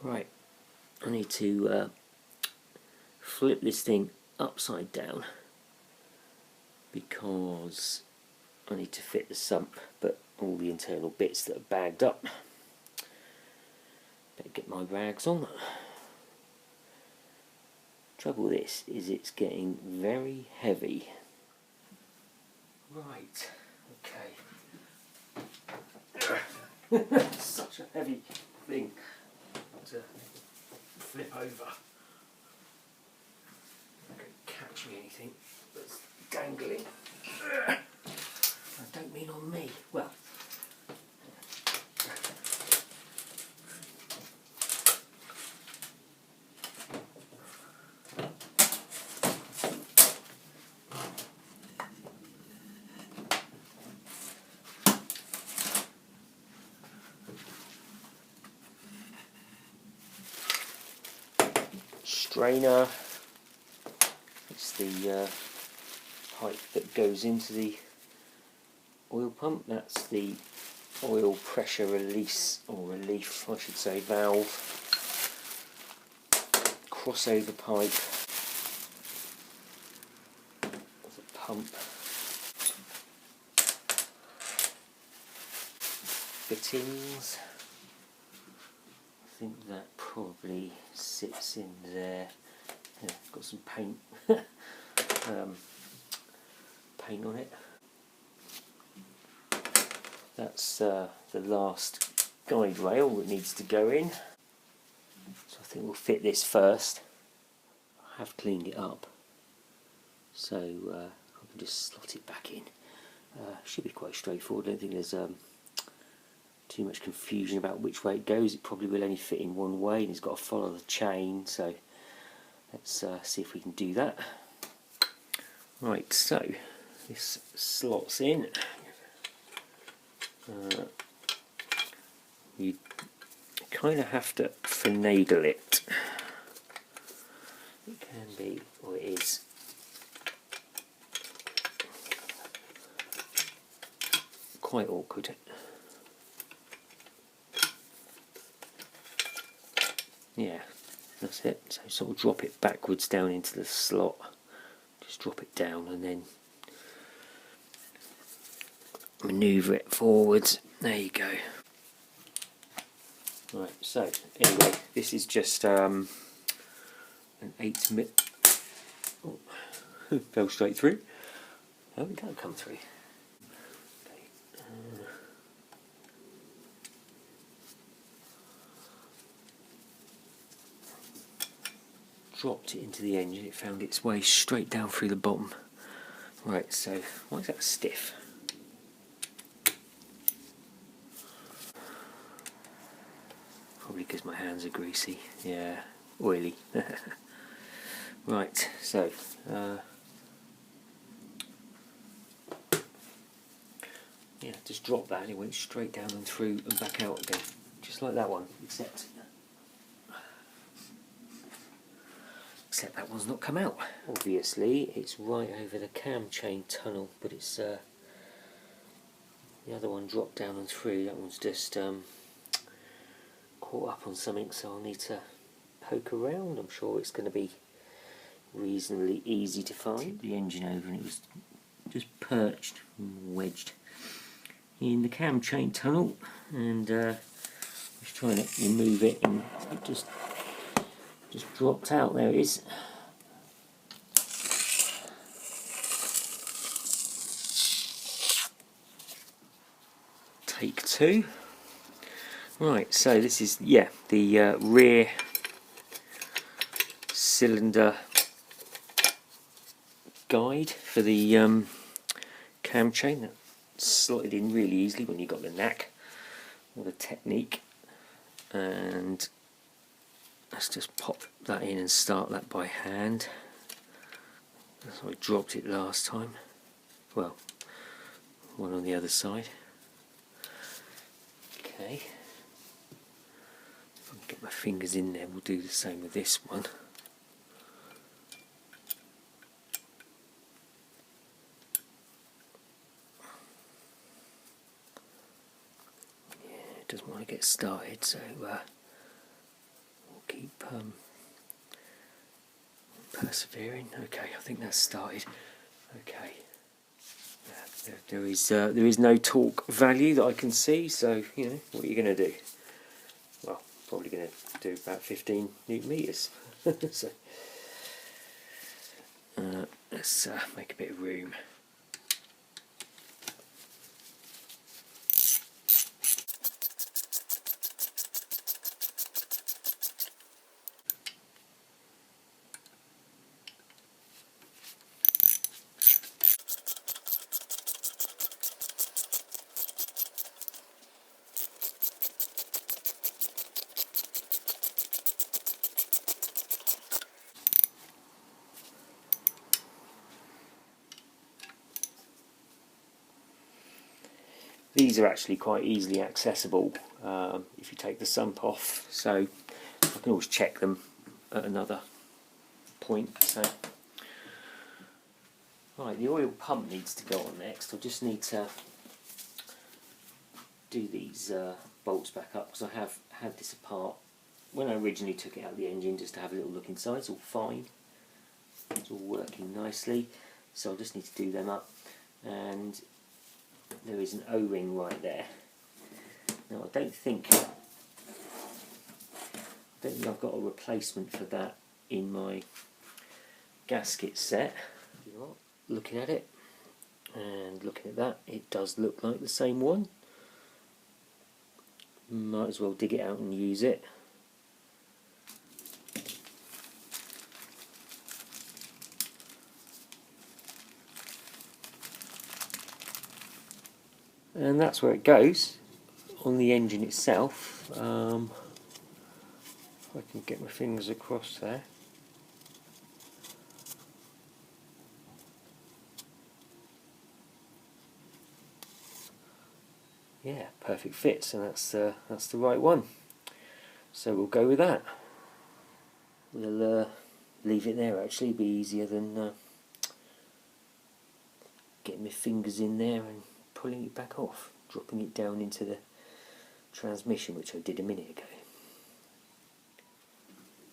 Right, I need to flip this thing upside down because I need to fit the sump, but all the internal bits that are bagged up. Better get my rags on. Trouble with this is it's getting very heavy. Right, okay. Such a heavy thing to flip over. Not going to catch me anything that's dangling. I don't mean on me. Well, strainer. It's the pipe that goes into the oil pump. That's the oil pressure release, or relief I should say, valve. Crossover pipe. The pump. Fittings. I think that probably sits in there. Yeah, got some paint paint on it. That's the last guide rail that needs to go in. So I think we'll fit this first. I have cleaned it up, so I can just slot it back in. Should be quite straightforward. I don't think there's too much confusion about which way it goes. It probably will only fit in one way, and it's got to follow the chain, so let's see if we can do that. Right, so this slots in. You kind of have to finagle it. It can be, or it is, quite awkward. Yeah, that's it. So sort of drop it backwards down into the slot. Just drop it down and then manoeuvre it forwards. There you go. Right, so anyway, this is just an 8mm. Oh, fell straight through. Oh, it can't come through. Okay. Dropped it into the engine, it found its way straight down through the bottom. Right, so why is that stiff? Probably because my hands are greasy. Yeah, oily. Right, so yeah, just drop that and it went straight down and through and back out again, just like that one, except that one's not come out. Obviously it's right over the cam chain tunnel, but it's the other one dropped down and through. That one's just caught up on something, so I'll need to poke around. I'm sure it's going to be reasonably easy to find. The engine over and it was just perched and wedged in the cam chain tunnel, and just trying to remove it, and it just dropped out. There it is. Take two. Right, so this is, yeah, the rear cylinder guide for the cam chain. That slotted in really easily when you got the knack or the technique. And let's just pop that in and start that by hand. That's how I dropped it last time. Well, one on the other side. Okay. If I can get my fingers in there, we'll do the same with this one. Yeah, it doesn't want to get started, so keep persevering. Okay, I think that's started. Okay. There is no torque value that I can see, so you know what are you going to do? Well, probably going to do about 15 newton meters. So let's make a bit of room. These are actually quite easily accessible if you take the sump off, so I can always check them at another point. So, right, the oil pump needs to go on next. I just need to do these bolts back up because I have had this apart when I originally took it out of the engine just to have a little look inside. It's all fine, it's all working nicely, so I just need to do them up. And there is an O-ring right there. Now I don't think I've got a replacement for that in my gasket set. Looking at it and looking at that, it does look like the same one. Might as well dig it out and use it. And that's where it goes on the engine itself. If I can get my fingers across there. Yeah, perfect fit. So that's the right one. So we'll go with that. We'll leave it there. Actually, be easier than getting my fingers in there and pulling it back off, dropping it down into the transmission, which I did a minute ago.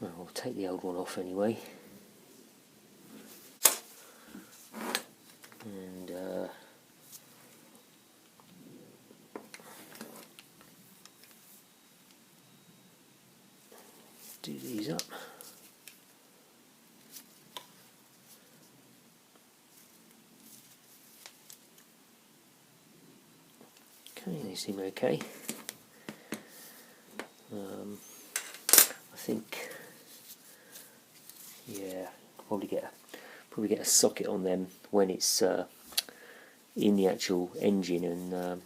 Well, I'll take the old one off anyway. And do these up. Okay, they seem okay. I think, yeah, I'll probably get a socket on them when it's in the actual engine, and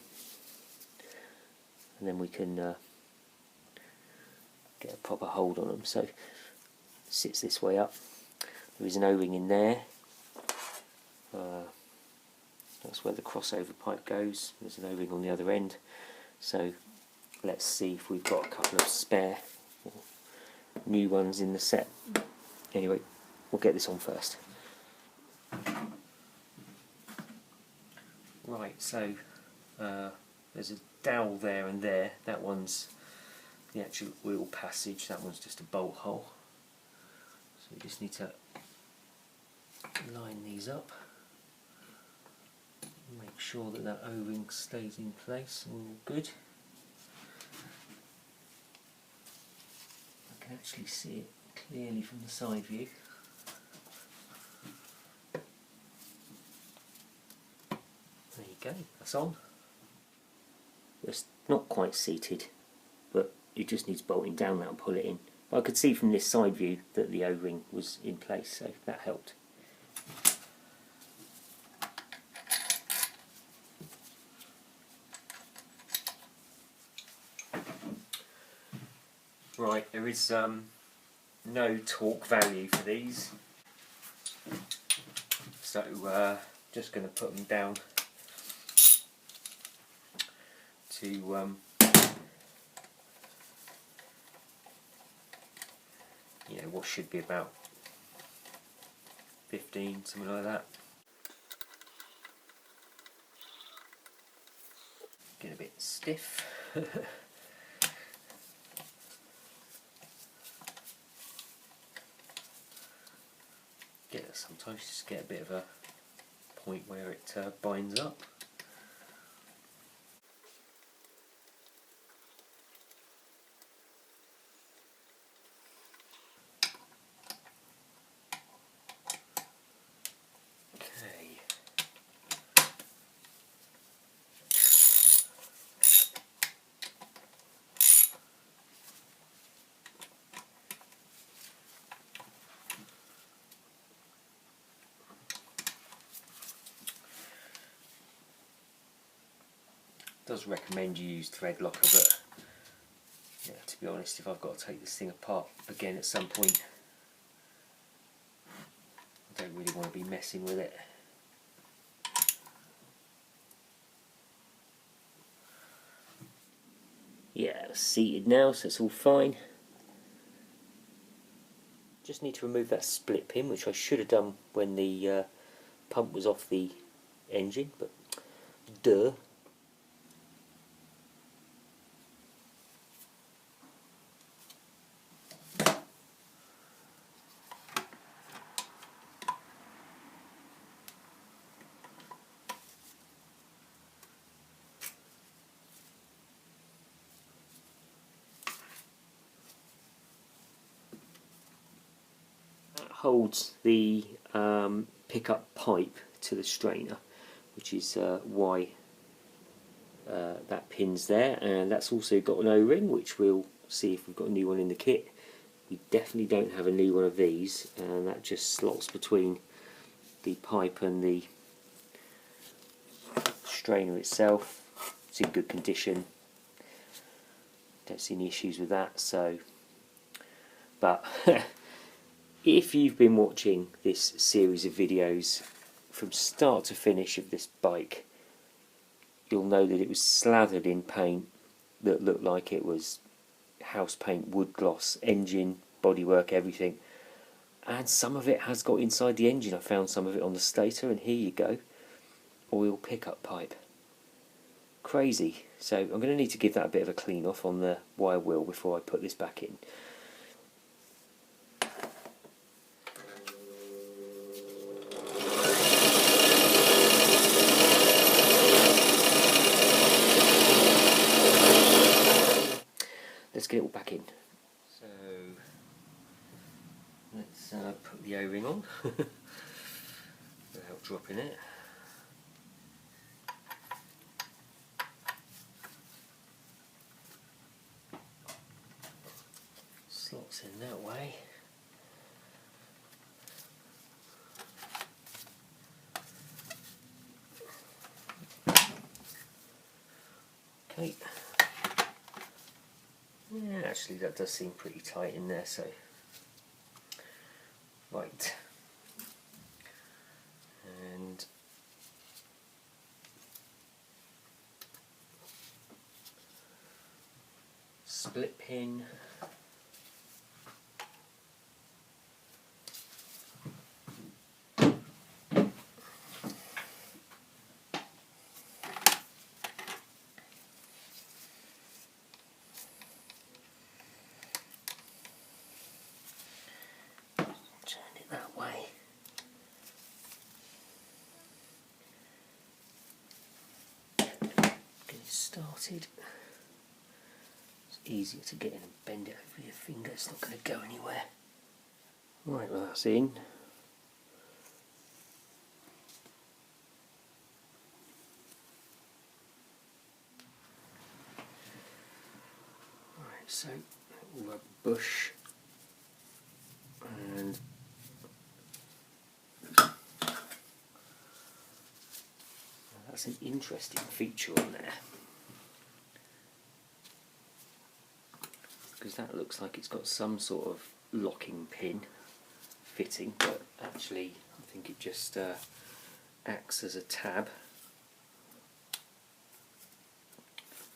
then we can get a proper hold on them. So it sits this way up. There is an O-ring in there. That's where the crossover pipe goes. There's an O-ring on the other end. So let's see if we've got a couple of spare new ones in the set. Anyway, we'll get this on first. Right, so there's a dowel there and there. That one's the actual wheel passage, that one's just a bolt hole. So we just need to line these up. Make sure that that O-ring stays in place and all good. I can actually see it clearly from the side view. There you go, that's on. It's not quite seated, but it just needs bolting down now and pull it in. But I could see from this side view that the O-ring was in place, so that helped. Right, there is no torque value for these, so just going to put them down to you know, what should be about 15, something like that. Get a bit stiff. Yeah, sometimes you just get a bit of a point where it binds up. Okay. Does recommend you use thread locker, but yeah, to be honest, if I've got to take this thing apart again at some point, I don't really want to be messing with it. Yeah, it's seated now, so it's all fine. Just need to remove that split pin, which I should have done when the pump was off the engine, but duh. Holds the pickup pipe to the strainer, which is why that pin's there, and that's also got an O-ring, which we'll see if we've got a new one in the kit. We definitely don't have a new one of these, and that just slots between the pipe and the strainer itself. It's in good condition, don't see any issues with that. So, but if you've been watching this series of videos from start to finish of this bike, you'll know that it was slathered in paint that looked like it was house paint, wood gloss, engine, bodywork, everything. And some of it has got inside the engine. I found some of it on the stator, and here you go, oil pickup pipe. Crazy. So I'm going to need to give that a bit of a clean off on the wire wheel before I put this back in. Let's get it all back in. So let's put the O-ring on without dropping it. Slots in that way. Okay. Yeah, actually that does seem pretty tight in there, so right. And split pin. Turn it that way. Get it started. It's easier to get in and bend it over your finger, it's not going to go anywhere. Right, well that's in. Right, so we'll have a bush and that's an interesting feature on there, because that looks like it's got some sort of locking pin fitting, but actually I think it just acts as a tab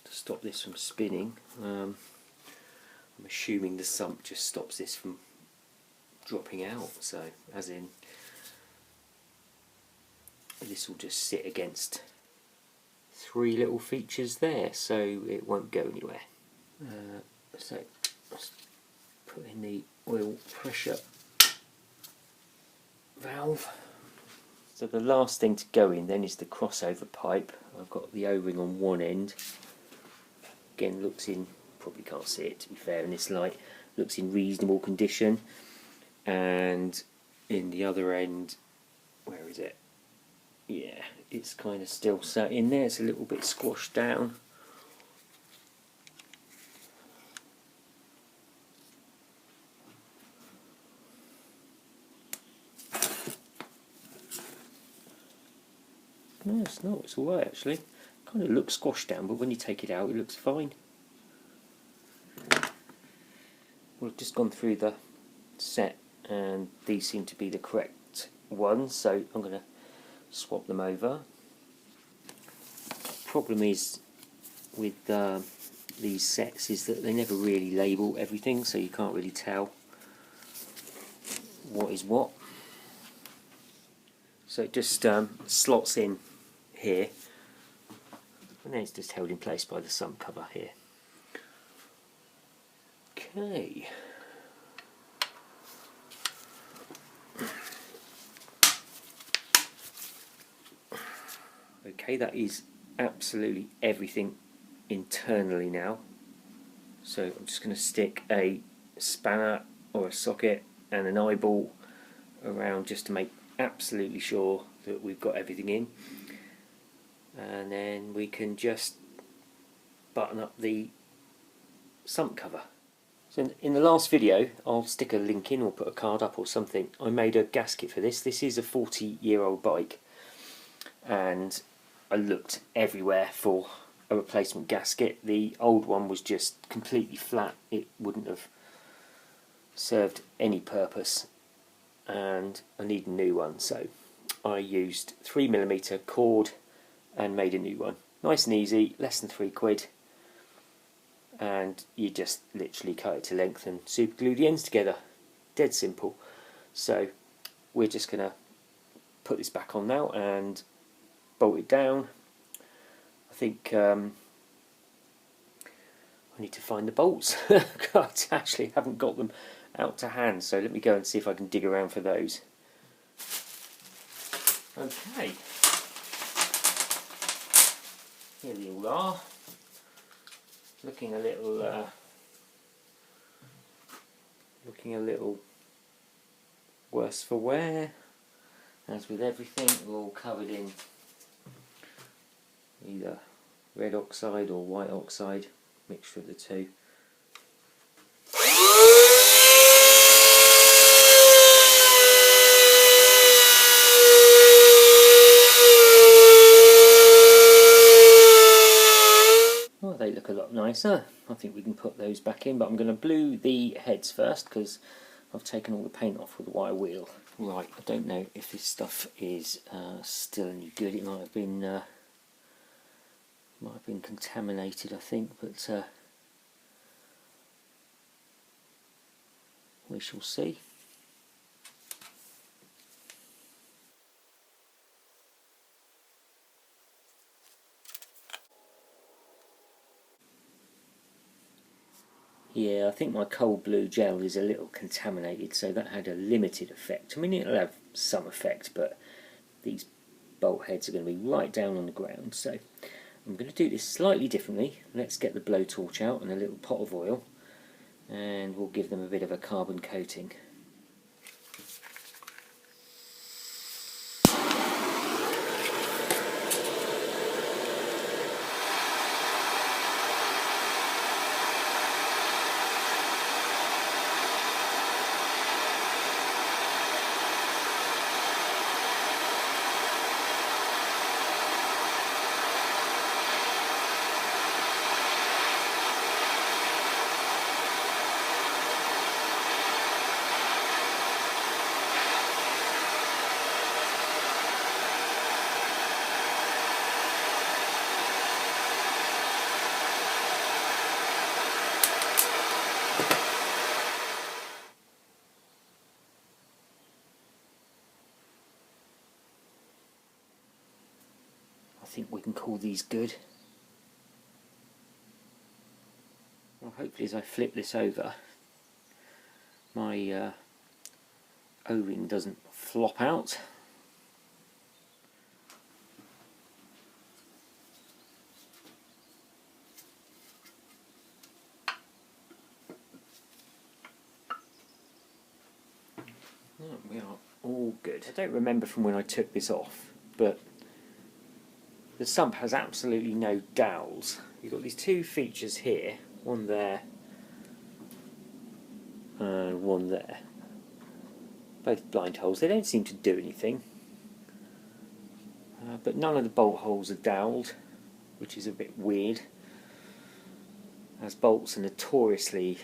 to stop this from spinning. I'm assuming the sump just stops this from dropping out, so as in this will just sit against three little features there, so it won't go anywhere. So let's put in the oil pressure valve. So the last thing to go in then is the crossover pipe. I've got the O-ring on one end. Again, looks in, probably can't see it to be fair in this light, looks in reasonable condition. And in the other end, where is it? Yeah, it's kind of still sat in there, it's a little bit squashed down. No, it's not, it's alright actually. Kind of looks squashed down, but when you take it out it looks fine. Well, I've just gone through the set and these seem to be the correct ones, so I'm going to swap them over. Problem is with these sets is that they never really label everything, so you can't really tell what is what. So it just slots in here, and then it's just held in place by the sump cover here. Okay. Okay, that is absolutely everything internally now. So I'm just going to stick a spanner or a socket and an eyeball around just to make absolutely sure that we've got everything in, and then we can just button up the sump cover. So in the last video, I'll stick a link in or put a card up or something, I made a gasket for this. This is a 40-year-old bike, and I looked everywhere for a replacement gasket. The old one was just completely flat, it wouldn't have served any purpose, and I need a new one, so I used 3mm cord and made a new one. Nice and easy, less than £3, and you just literally cut it to length and super glue the ends together. Dead simple. So we're just going to put this back on now and bolt it down. I think I need to find the bolts. I actually haven't got them out to hand, so let me go and see if I can dig around for those. Okay, here they all are, looking a little worse for wear. As with everything, we're all covered in either red oxide or white oxide, mixture of the two. Oh, they look a lot nicer. I think we can put those back in, but I'm going to blue the heads first because I've taken all the paint off with the wire wheel. Right, I don't know if this stuff is still any good. It might have been contaminated, I think, but we shall see. Yeah, I think my cold blue gel is a little contaminated, so that had a limited effect. I mean, it'll have some effect, but these bolt heads are going to be right down on the ground, so I'm going to do this slightly differently. Let's get the blowtorch out and a little pot of oil, and we'll give them a bit of a carbon coating. I think we can call these good. Well, hopefully as I flip this over, my O-ring doesn't flop out. We are all good. I don't remember from when I took this off, but the sump has absolutely no dowels. You've got these two features here, one there and one there. Both blind holes. They don't seem to do anything, but none of the bolt holes are dowelled, which is a bit weird, as bolts are notoriously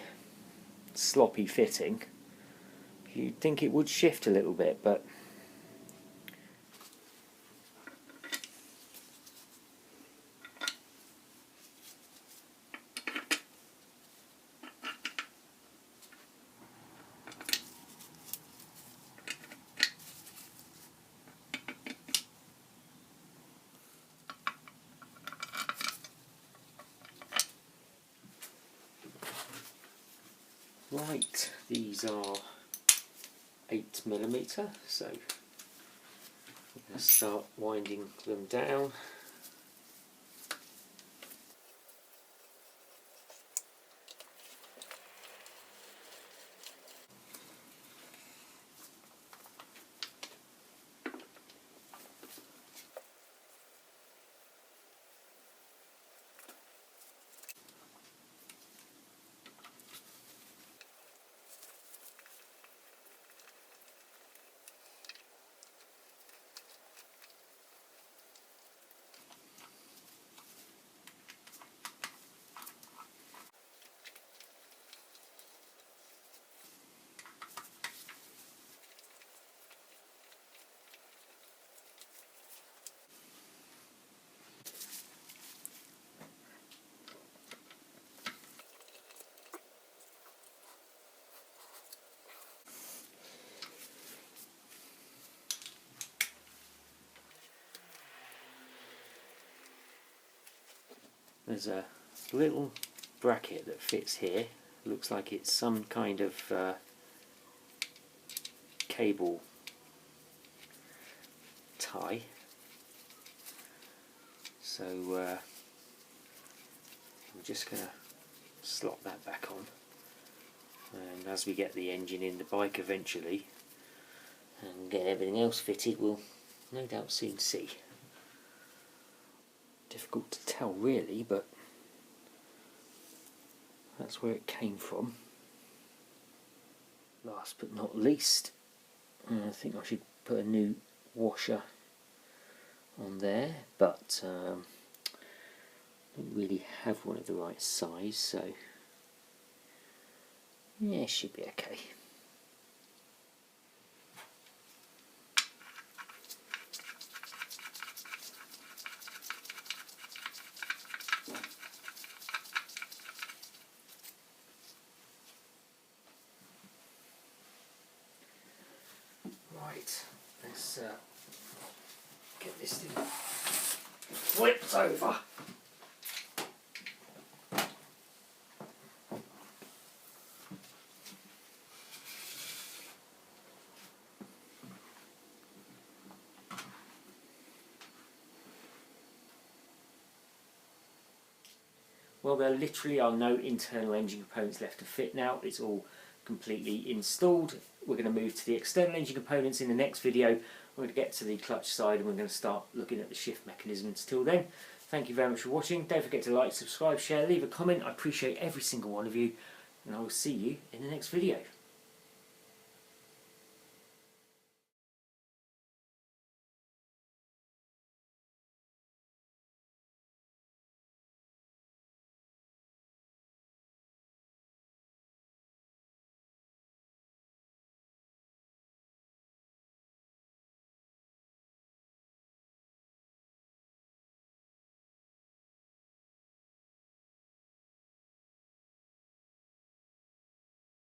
sloppy fitting. You'd think it would shift a little bit, but right, these are 8mm, so we're going to start winding them down. There's a little bracket that fits here. Looks like it's some kind of cable tie. So I'm just going to slot that back on, and as we get the engine in the bike eventually and get everything else fitted, we'll no doubt soon see. Difficult to tell really, but that's where it came from. Last but not least, I think I should put a new washer on there, but I don't really have one of the right size, so yeah, it should be okay. Right, let's get this thing flipped over. Well, there literally are no internal engine components left to fit now. It's all completely installed. We're going to move to the external engine components in the next video. We're going to get to the clutch side and we're going to start looking at the shift mechanisms. Till then, thank you very much for watching. Don't forget to like, subscribe, share, leave a comment. I appreciate every single one of you, and I will see you in the next video.